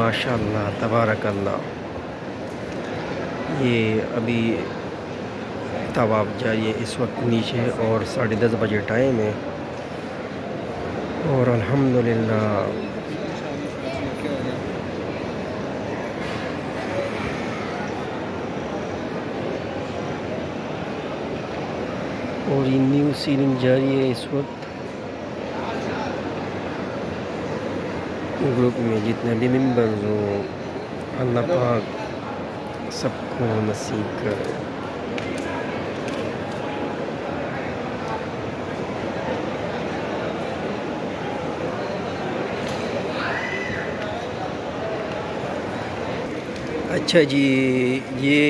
ماشاء اللہ تبارک اللہ. یہ ابھی طواف جاری ہے اس وقت نیچے اور 10:30 بجے ٹائم ہے اور الحمدللہ اور یہ نیو سیلنگ جاری ہے اس وقت. گروپ میں جتنے بھی ممبرز ہوں اللہ پاک سب کو نصیب کرے. اچھا جی، یہ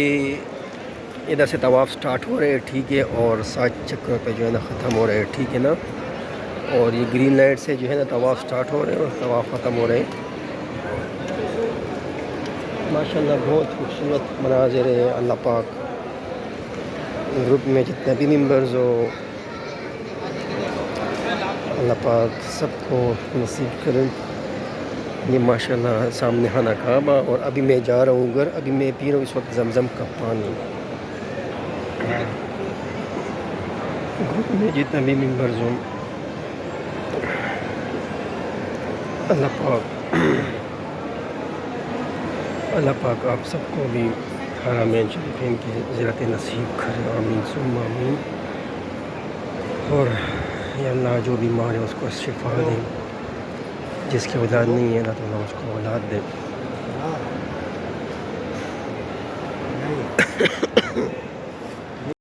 ادھر سے طواف سٹارٹ ہو رہے ہیں، ٹھیک ہے، اور 7 چکروں پہ جو ہے نا ختم ہو رہے ہیں، ٹھیک ہے نا. اور یہ گرین لائٹ سے جو ہے نا طواف سٹارٹ ہو رہے ہیں اور طواف ختم ہو رہے ہیں. ماشاءاللہ بہت خوبصورت مناظر ہے. اللہ پاک گروپ میں جتنے بھی ممبرز ہو اللہ پاک سب کو نصیب کریں. یہ ماشاءاللہ سامنے خانہ کعبہ اور ابھی میں جا رہا ہوں گھر. ابھی میں پی رہا ہوں اس وقت زمزم کا پانی. گروپ میں جتنے بھی ممبرز ہوں اللہ پاک آپ سب کو بھی حرمین شریفین کی زیارت نصیب کرے. آمین ثم آمین. اور یا اللہ جو بیمار ہے اس کو شفا دے، جس کی اولاد نہیں ہے اللہ تعالیٰ اس کو اولاد دے.